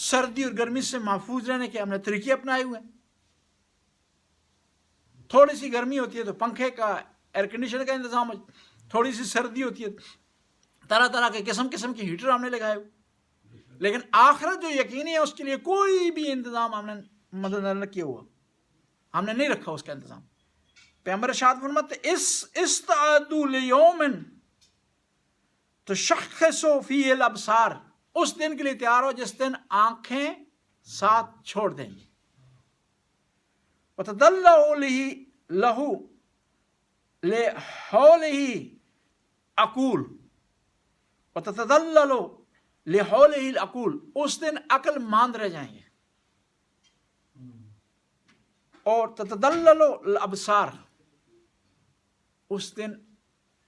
سردی اور گرمی سے محفوظ رہنے کے ہم نے طریقے اپنائے ہوئے ہیں. تھوڑی سی گرمی ہوتی ہے تو پنکھے کا، ایئر کنڈیشنر کا انتظام ہو، تھوڑی سی سردی ہوتی ہے طرح طرح کے قسم کے ہیٹر ہم نے لگائے ہوئے. لیکن آخرت جو یقینی ہے اس کے لیے کوئی بھی انتظام ہم نے مد نظر نہ کیا ہوا، ہم نے نہیں رکھا اس کا انتظام. پیغمبر ارشاد فرماتے استعدوا لیوم تشخص فیہ الابصار، اس دن کے لیے تیار ہو جس دن آنکھیں ساتھ چھوڑ دیں گی. وتدلوا لہ لحولہ عقول، وتتدلل لحولہ العقول، اس دن عقل ماند رہ جائیں گے. اور تتدلل الابصار، اس دن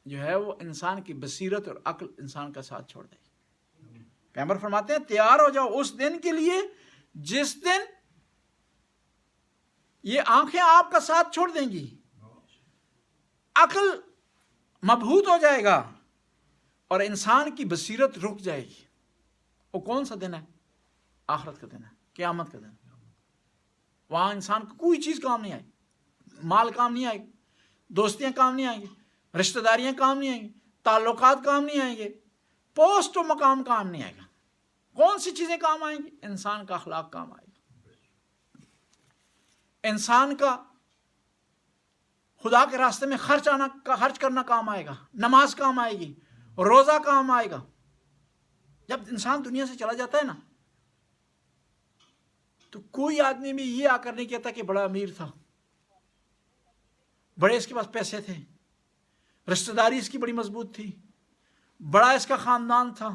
جو ہے وہ انسان کی بصیرت اور عقل انسان کا ساتھ چھوڑ دے گی. پیغمبر فرماتے ہیں تیار ہو جاؤ اس دن کے لیے جس دن یہ آنکھیں آپ کا ساتھ چھوڑ دیں گی، عقل مبہوت ہو جائے گا اور انسان کی بصیرت رک جائے گی. وہ کون سا دن ہے؟ آخرت کا دن ہے، قیامت کا دن. وہاں انسان کو کوئی چیز کام نہیں آئے گی، مال کام نہیں آئے گی، دوستیاں کام نہیں آئیں گی، رشتہ داریاں کام نہیں آئیں گی، تعلقات کام نہیں آئیں گے، پوسٹ و مقام کام نہیں آئے گا. کون سی چیزیں کام آئیں گی؟ انسان کا اخلاق کام آئے گا، انسان کا خدا کے راستے میں خرچ کرنا کام آئے گا، نماز کام آئے گی، روزہ کام آئے گا. جب انسان دنیا سے چلا جاتا ہے نا تو کوئی آدمی بھی یہ آ کر نہیں کہتا کہ بڑا امیر تھا، بڑے اس کے پاس پیسے تھے، رشتہ داری اس کی بڑی مضبوط تھی، بڑا اس کا خاندان تھا،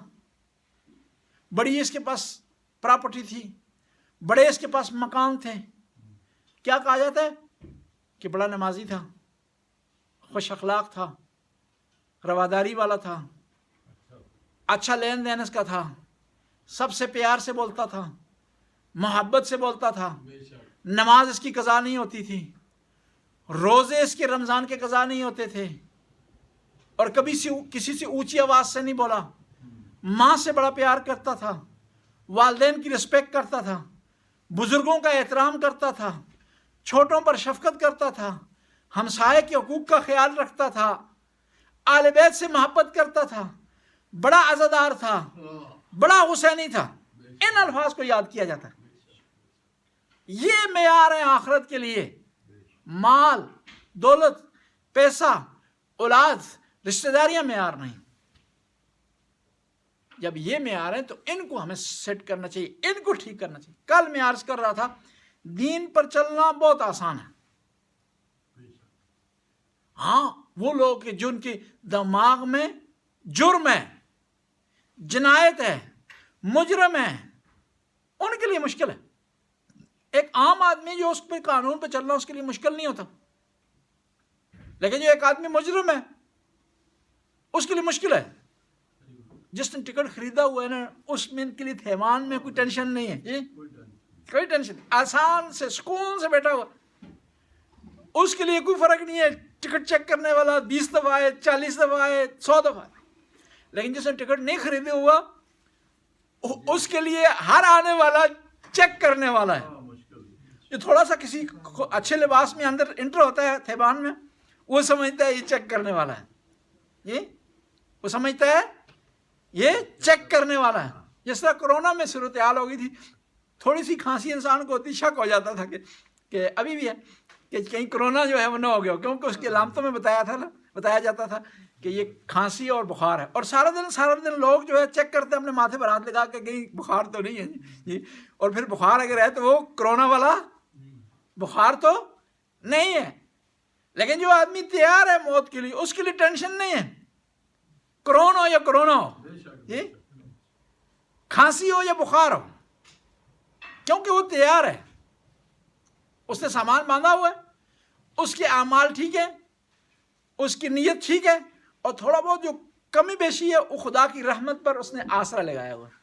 بڑی اس کے پاس پراپرٹی تھی، بڑے اس کے پاس مکان تھے. کیا کہا جاتا ہے؟ کہ بڑا نمازی تھا، خوش اخلاق تھا، رواداری والا تھا، اچھا لین دین اس کا تھا، سب سے پیار سے بولتا تھا، محبت سے بولتا تھا، نماز اس کی قضا نہیں ہوتی تھی، روزے اس کے رمضان کے قضا نہیں ہوتے تھے، اور کبھی کسی سے اونچی آواز سے نہیں بولا، ماں سے بڑا پیار کرتا تھا، والدین کی رسپیکٹ کرتا تھا، بزرگوں کا احترام کرتا تھا، چھوٹوں پر شفقت کرتا تھا، ہمسائے کے حقوق کا خیال رکھتا تھا، آل بیت سے محبت کرتا تھا، بڑا عزادار تھا، بڑا حسینی تھا. ان الفاظ کو یاد کیا جاتا ہے. یہ معیار ہے آخرت کے لیے. مال، دولت، پیسہ، اولاد، رشتہ داریاں معیار نہیں. جب یہ معیار ہیں تو ان کو ہمیں سیٹ کرنا چاہیے، ان کو ٹھیک کرنا چاہیے. کل میں عرض کر رہا تھا دین پر چلنا بہت آسان ہے. ہاں وہ لوگ کہ جن کے دماغ میں جرم ہے، جنایت ہے، مجرم ہے، ان کے لیے مشکل ہے. ایک عام آدمی جو اس پہ قانون پہ چلنا اس کے لیے مشکل نہیں ہوتا، لیکن جو ایک آدمی مجرم ہے اس کے لیے مشکل ہے. جس نے ٹکٹ خریدا ہوا ہے نا اس میں ان کے لیے تھیوان میں کوئی ٹینشن نہیں ہے جی، کوئی ٹینشن، آسان سے سکون سے بیٹھا ہوا، اس کے لیے کوئی فرق نہیں ہے ٹکٹ چیک کرنے والا 20 دفعہ آئے، 40 دفعہ آئے، 100 دفعہ آئے. لیکن جس نے ٹکٹ نہیں خریدے ہوا اس کے لیے ہر آنے والا چیک کرنے والا ہے. جو تھوڑا سا کسی اچھے لباس میں اندر انٹر ہوتا ہے تھیبان میں، وہ سمجھتا ہے یہ چیک کرنے والا ہے، یہ وہ سمجھتا ہے یہ چیک کرنے والا ہے. جس طرح کرونا میں صورتحال ہو گئی تھی، تھوڑی سی کھانسی انسان کو ہوتی شک ہو جاتا تھا کہ ابھی بھی ہے کہ کہیں کرونا جو ہے وہ نہ ہو گیا، کیونکہ اس کی علامتوں میں بتایا جاتا تھا کہ یہ کھانسی اور بخار ہے. اور سارا دن لوگ جو ہے چیک کرتے ہیں اپنے ماتھے پر ہاتھ لگا کے کہیں بخار تو نہیں ہے جی. اور پھر بخار اگر ہے تو وہ کرونا والا بخار تو نہیں ہے. لیکن جو آدمی تیار ہے موت کے لیے اس کے لیے ٹینشن نہیں ہے، کرونا ہو یا کرونا ہو جی، کھانسی ہو یا بخار ہو، کیونکہ وہ تیار ہے، اس نے سامان باندھا ہوا ہے، اس کے اعمال ٹھیک ہے، اس کی نیت ٹھیک ہے، اور تھوڑا بہت جو کمی بیشی ہے وہ خدا کی رحمت پر اس نے آسرا لگایا ہوا ہے.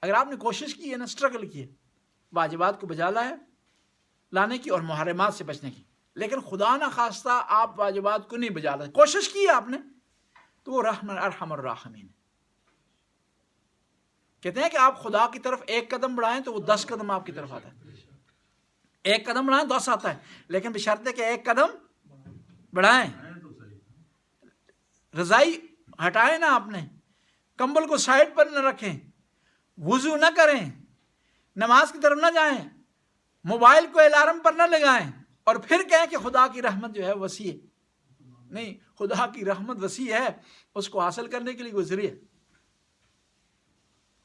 اگر آپ نے کوشش کی ہے نا، سٹرگل کی ہے واجبات کو بجا لانے کی اور محرمات سے بچنے کی، لیکن خدا نہ خواستہ آپ واجبات کو نہیں بجا لائے، کوشش کی ہے آپ نے، تو وہ ارحم الراحمین ہے. کہتے ہیں کہ آپ خدا کی طرف ایک قدم بڑھائیں تو وہ 10 قدم آپ کی طرف آتا ہے، ایک قدم بڑھائیں 10 آتا ہے، لیکن بشرطے کہ ایک قدم بڑھائیں، رضائی ہٹائیں نا، آپ نے کمبل کو سائڈ پر نہ رکھیں، وضو نہ کریں، نماز کی طرف نہ جائیں، موبائل کو الارم پر نہ لگائیں اور پھر کہیں کہ خدا کی رحمت جو ہے وسیع ہے۔ نہیں، خدا کی رحمت وسیع ہے، اس کو حاصل کرنے کے لیے کوئی ذریعہ۔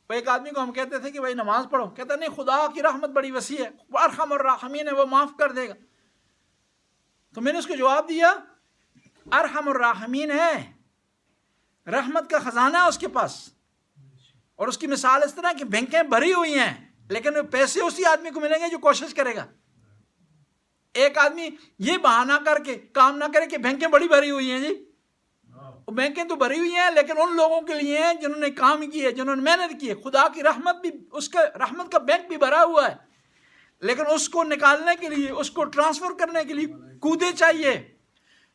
وہ ایک آدمی کو ہم کہتے تھے کہ بھائی نماز پڑھو، کہتا نہیں خدا کی رحمت بڑی وسیع ہے، ارحم الراحمین ہے، وہ معاف کر دے گا۔ تو میں نے اس کو جواب دیا ارحم الراحمین ہے، رحمت کا خزانہ ہے اس کے پاس، اور اس کی مثال اس طرح کہ بینکیں بھری ہوئی ہیں لیکن وہ پیسے اسی آدمی کو ملیں گے جو کوشش کرے گا۔ ایک آدمی یہ بہانہ کر کے کام نہ کرے کہ بینکیں بڑی بھری ہوئی ہیں، جی بینکیں تو بھری ہوئی ہیں لیکن ان لوگوں کے لیے ہیں جنہوں نے کام کی ہے، جنہوں نے محنت کی ہے۔ خدا کی رحمت بھی، اس کا رحمت کا بینک بھی بھرا ہوا ہے، لیکن اس کو نکالنے کے لیے، اس کو ٹرانسفر کرنے کے لیے کودے چاہیے،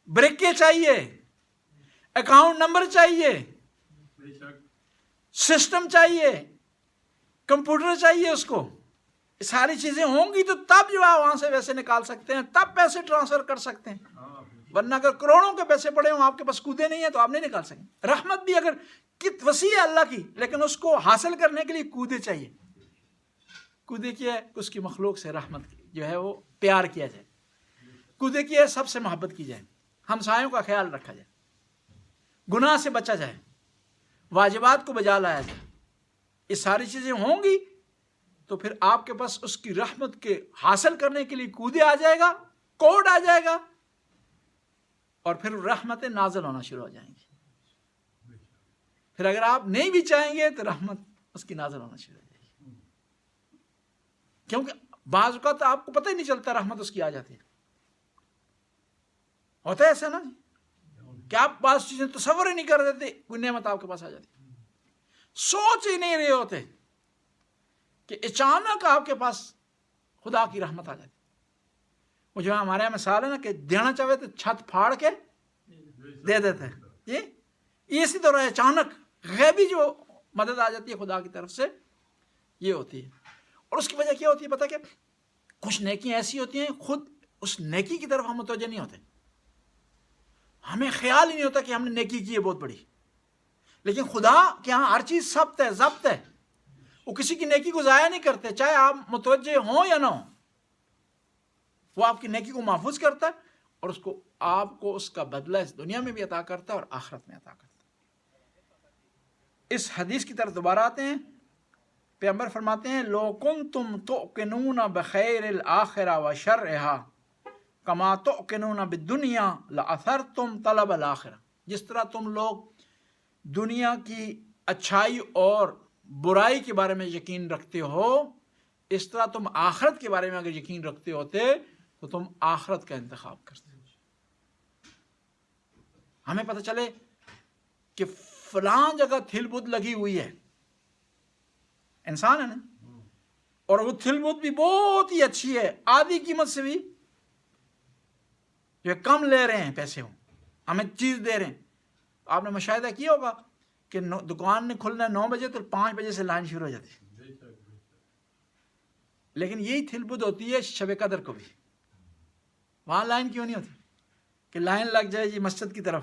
بریکیں چاہیے، اکاؤنٹ نمبر چاہیے، سسٹم چاہیے، کمپیوٹر چاہیے اس کو۔ یہ ساری چیزیں ہوں گی تو تب جو آپ وہاں سے پیسے نکال سکتے ہیں، تب پیسے ٹرانسفر کر سکتے ہیں، ورنہ اگر کروڑوں کے پیسے پڑے ہوں آپ کے پاس کودے نہیں ہیں تو آپ نہیں نکال سکیں۔ رحمت بھی اگر کت وسیع ہے اللہ کی، لیکن اس کو حاصل کرنے کے لیے کودے چاہیے۔ کودے کیا ہے؟ اس کی مخلوق سے رحمت جو ہے وہ پیار کیا جائے، کودے کی ہے سب سے محبت کی جائے، ہمسایوں کا خیال رکھا جائے، گناہ سے بچا جائے، واجبات کو بجا لایا جائے۔ یہ ساری چیزیں ہوں گی تو پھر آپ کے پاس اس کی رحمت کے حاصل کرنے کے لیے کودے آ جائے گا، کوڈ آ جائے گا، اور پھر رحمتیں نازل ہونا شروع ہو جائیں گی۔ پھر اگر آپ نہیں بھی چاہیں گے تو رحمت اس کی نازل ہونا شروع ہو جائے گی، کیونکہ بعض اوقات آپ کو پتہ ہی نہیں چلتا رحمت اس کی آ جاتی ہے۔ ہوتا ہے ایسا نا کہ آپ بعض چیزیں تصور ہی نہیں کر دیتے، کوئی نعمت آپ کے پاس آ جاتی، سوچ ہی نہیں رہے ہوتے کہ اچانک آپ کے پاس خدا کی رحمت آ جاتی۔ وہ جو ہمارے یہاں مثال ہے نا کہ دینا چاہے تو چھت پھاڑ کے دے دیتے ہیں، یہ اسی طرح اچانک غیبی جو مدد آ جاتی ہے خدا کی طرف سے، یہ ہوتی ہے۔ اور اس کی وجہ کیا ہوتی ہے پتہ کہ کچھ نیکیاں ایسی ہوتی ہیں خود اس نیکی کی طرف ہم متوجہ نہیں ہوتے، ہمیں خیال ہی نہیں ہوتا کہ ہم نے نیکی کی ہے بہت بڑی، لیکن خدا کے ہاں ہر چیز ثبت ہے، ضبط ہے، وہ کسی کی نیکی کو ضائع نہیں کرتے، چاہے آپ متوجہ ہوں یا نہ ہوں، وہ آپ کی نیکی کو محفوظ کرتا ہے اور اس کو آپ کو اس کا بدلہ اس دنیا میں بھی عطا کرتا ہے اور آخرت میں عطا کرتا ہے۔ اس حدیث کی طرف دوبارہ آتے ہیں، پیغمبر فرماتے ہیں لو کنتم تؤقنون بخیر الآخرہ وشرها کما تؤقنون بالدنیا لأثرتم طلب الآخرہ۔ جس طرح تم لوگ دنیا کی اچھائی اور برائی کے بارے میں یقین رکھتے ہو، اس طرح تم آخرت کے بارے میں اگر یقین رکھتے ہوتے تو تم آخرت کا انتخاب کرتے۔ ہمیں پتہ چلے کہ فلاں جگہ تھل بت لگی ہوئی ہے، انسان ہے نا، اور وہ تھل بت بھی بہت ہی اچھی ہے، آدھی قیمت سے بھی جو کم لے رہے ہیں پیسے، ہوں ہمیں چیز دے رہے ہیں۔ آپ نے مشاہدہ کیا ہوگا کہ دکان نے کھلنا 9 بجے تو 5 بجے سے لائن شروع ہو جاتی ہے، لیکن یہی تھل بت ہوتی ہے شب قدر کو بھی، وہاں لائن کیوں نہیں ہوتی کہ لائن لگ جائے جی مسجد کی طرف،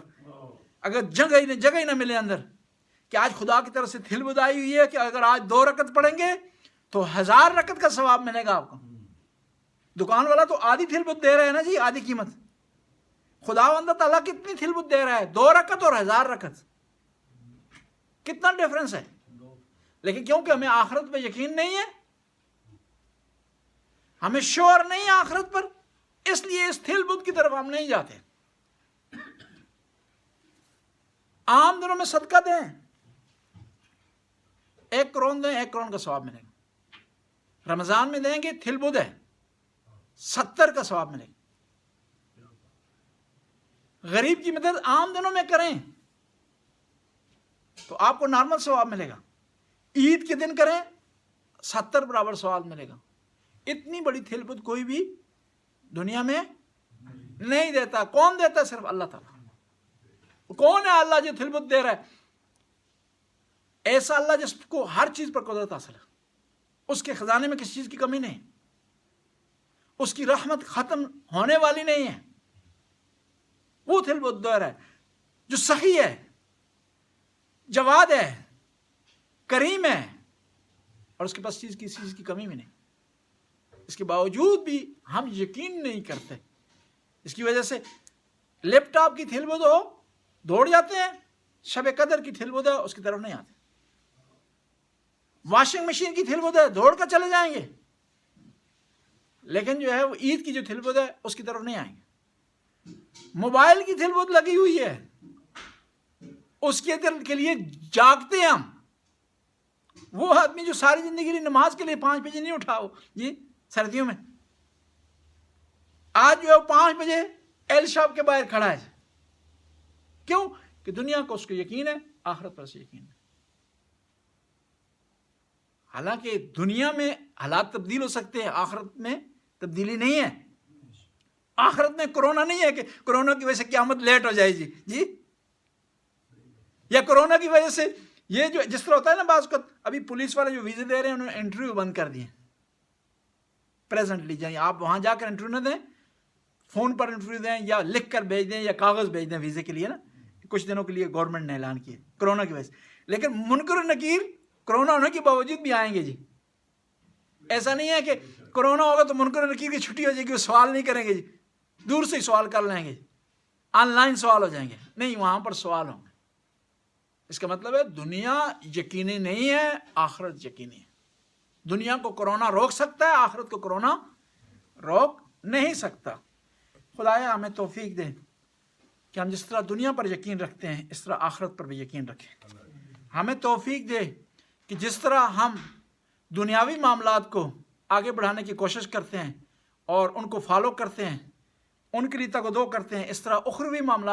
اگر جگہ ہی نہ ملے اندر، کہ آج خدا کی طرف سے تھل بت آئی ہوئی ہے کہ اگر آج 2 رکعت پڑھیں گے تو 1000 رکعت کا ثواب ملے گا آپ کو۔ دکان والا تو آدھی تھل بت دے رہا ہے نا جی، آدھی قیمت۔ خداوند تعالیٰ کتنی تھل بت دے رہا ہے؟ 2 رکعت اور 1000 رکعت، کتنا ڈیفرنس ہے۔ لیکن کیونکہ ہمیں آخرت پہ یقین نہیں ہے، ہمیں شور نہیں ہے آخرت پر، اس لیے اس تھل بت کی طرف ہم نہیں جاتے۔ عام دنوں میں صدقہ دیں، 1 کروڑ دیں، 1 کروڑ کا ثواب ملے گا۔ رمضان میں دیں گے تھل بت ہے، 70 کا ثواب ملے گا۔ غریب کی مدد عام دنوں میں کریں تو آپ کو نارمل ثواب ملے گا، عید کے دن کریں 70 برابر ثواب ملے گا۔ اتنی بڑی تھل بت کوئی بھی دنیا میں نہیں دیتا۔ کون دیتا ہے؟ صرف اللہ تعالیٰ۔ کون ہے اللہ جو تھل بت دے رہا ہے؟ ایسا اللہ جس کو ہر چیز پر قدرت حاصل ہے، اس کے خزانے میں کسی چیز کی کمی نہیں، اس کی رحمت ختم ہونے والی نہیں ہے، وہ تھل بدر ہے جو سخی ہے، جواد ہے، کریم ہے، اور اس کے پاس کسی چیز کی کمی بھی نہیں۔ اس کے باوجود بھی ہم یقین نہیں کرتے، اس کی وجہ سے لیپ ٹاپ کی تھل بد ہو دوڑ جاتے ہیں، شب قدر کی تھل بد ہے اس کی طرف نہیں آتے، واشنگ مشین کی تھل بد ہے دوڑ کر چلے جائیں گے، لیکن جو ہے وہ عید کی جو تھل بد ہے اس کی طرف نہیں آئیں گے۔ موبائل کی تھل بد لگی ہوئی ہے، اس کے لیے جاگتے ہیں ہم۔ وہ آدمی جو ساری زندگی کے لیے نماز کے لیے 5 بجے نہیں اٹھا ہو جی سردیوں میں، آج جو ہے 5 بجے ایل شاپ کے باہر کھڑا ہے، کیوں؟ کہ دنیا کو اس کو یقین ہے، آخرت پر سے یقین ہے۔ حالانکہ دنیا میں حالات تبدیل ہو سکتے ہیں، آخرت میں تبدیلی نہیں ہے۔ آخرت میں کرونا نہیں ہے کہ کرونا کی وجہ سے قیامت لیٹ ہو جائے جی، یا کرونا کی وجہ سے یہ جو جس طرح ہوتا ہے نا بعض وقت، ابھی پولیس والے جو ویزے دے رہے ہیں انہوں نے انٹرویو بند کر دیے پریزنٹلی، جائیں آپ وہاں جا کر انٹرویو نہ دیں، فون پر انٹرویو دیں یا لکھ کر بھیج دیں یا کاغذ بھیج دیں ویزے کے لیے نا، کچھ دنوں کے لیے گورنمنٹ نے اعلان کیا کرونا کی وجہ سے۔ لیکن منکر و نکیر کرونا ہونے کے باوجود بھی آئیں گے جی، ایسا نہیں ہے کہ کرونا ہوگا تو منکر و نکیر کی چھٹی ہو جائے گی، وہ سوال نہیں کریں گے جی، دور سے ہی سوال کر لیں گے، آن لائن سوال ہو جائیں گے، نہیں وہاں پر سوال ہوں گے۔ اس کا مطلب ہے دنیا یقینی نہیں ہے، آخرت یقینی ہے۔ دنیا کو کرونا روک سکتا ہے، آخرت کو کرونا روک نہیں سکتا۔ خدایا ہمیں توفیق دے کہ ہم جس طرح دنیا پر یقین رکھتے ہیں اس طرح آخرت پر بھی یقین رکھیں۔ ہمیں توفیق دے کہ جس طرح ہم دنیاوی معاملات کو آگے بڑھانے کی کوشش کرتے ہیں اور ان کو فالو کرتے ہیں، ان کے لیے تگ و دو کرتے ہیں، اس طرح اخروی معاملات